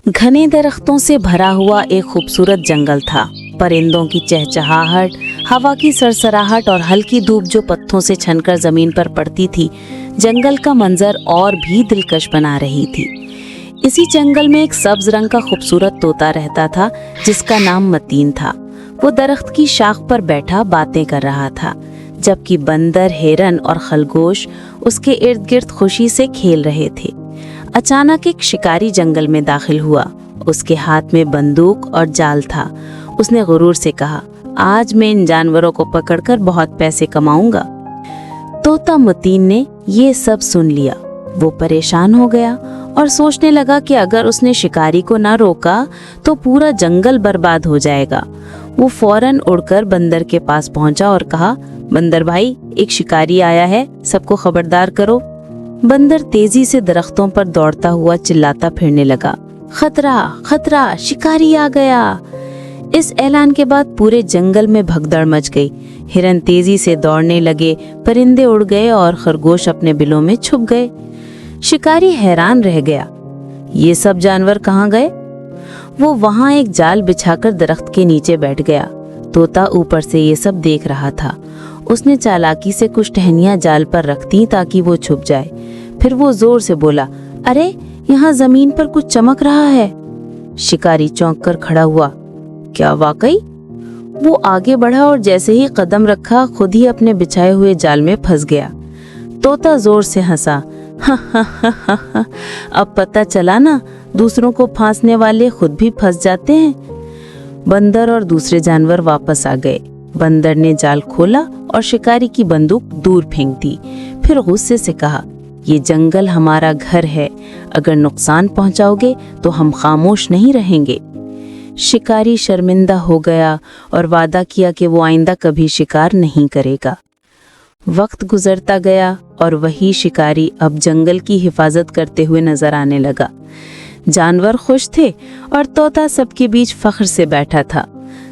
घने दरख्तों से भरा हुआ एक खूबसूरत जंगल था। परिंदों की चहचहाहट, हवा की सरसराहट और हल्की धूप जो पत्तों से छनकर जमीन पर पड़ती थी, जंगल का मंजर और भी दिलकश बना रही थी। इसी जंगल में एक सब्ज रंग का खूबसूरत तोता रहता था, जिसका नाम मतीन था। वो दरख्त की शाख पर बैठा बातें कर रहा था, जबकि बंदर, हिरन और खरगोश उसके इर्द गिर्द खुशी से खेल रहे थे। अचानक एक शिकारी जंगल में दाखिल हुआ। उसके हाथ में बंदूक और जाल था। उसने गुरूर से कहा, आज मैं इन जानवरों को पकड़कर बहुत पैसे कमाऊंगा। तोता मतीन ने ये सब सुन लिया। वो परेशान हो गया और सोचने लगा कि अगर उसने शिकारी को ना रोका तो पूरा जंगल बर्बाद हो जाएगा। वो फौरन उड़कर बंदर के पास पहुंचा और कहा, बंदर भाई, एक शिकारी आया है, सबको खबरदार करो। बंदर तेजी से दरख्तों पर दौड़ता हुआ चिल्लाता फिरने लगा, खतरा खतरा, शिकारी आ गया। इस ऐलान के बाद पूरे जंगल में भगदड़ मच गई। हिरन तेजी से दौड़ने लगे, परिंदे उड़ गए और खरगोश अपने बिलों में छुप गए। शिकारी हैरान रह गया, ये सब जानवर कहाँ गए? वो वहां एक जाल बिछाकर दरख्त के नीचे बैठ गया। तोता ऊपर से ये सब देख रहा था। उसने चालाकी से कुछ टहनियां जाल पर रख दी ताकि वो छुप जाए। फिर वो जोर से बोला, अरे यहाँ जमीन पर कुछ चमक रहा है। शिकारी चौंक कर खड़ा हुआ, क्या वाकई? वो आगे बढ़ा और जैसे ही कदम रखा, खुद ही अपने बिछाए हुए जाल में फंस गया। तोता जोर से हंसा, हा, अब पता चला ना, दूसरों को फांसने वाले खुद भी फंस जाते हैं। बंदर और दूसरे जानवर वापस आ गए। बंदर ने जाल खोला और शिकारी की बंदूक दूर फेंक दी। फिर गुस्से से कहा, ये जंगल हमारा घर है, अगर नुकसान पहुंचाओगे तो हम खामोश नहीं रहेंगे। शिकारी शर्मिंदा हो गया और वादा किया कि वो आइंदा कभी शिकार नहीं करेगा। वक्त गुजरता गया और वही शिकारी अब जंगल की हिफाजत करते हुए नजर आने लगा। जानवर खुश थे और तोता सबके बीच फख्र से बैठा था।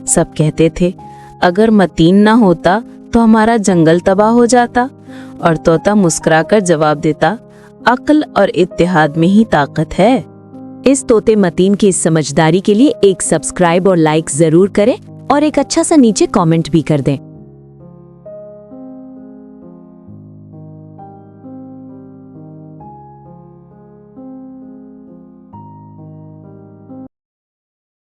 सब कहते थे, अगर मतीन ना होता तो हमारा जंगल तबाह हो जाता। और तोता मुस्कुराकर जवाब देता, अक्ल और इत्तेहाद में ही ताकत है। इस तोते मतीन की इस समझदारी के लिए एक सब्सक्राइब और लाइक जरूर करें और एक अच्छा सा नीचे कमेंट भी कर दें।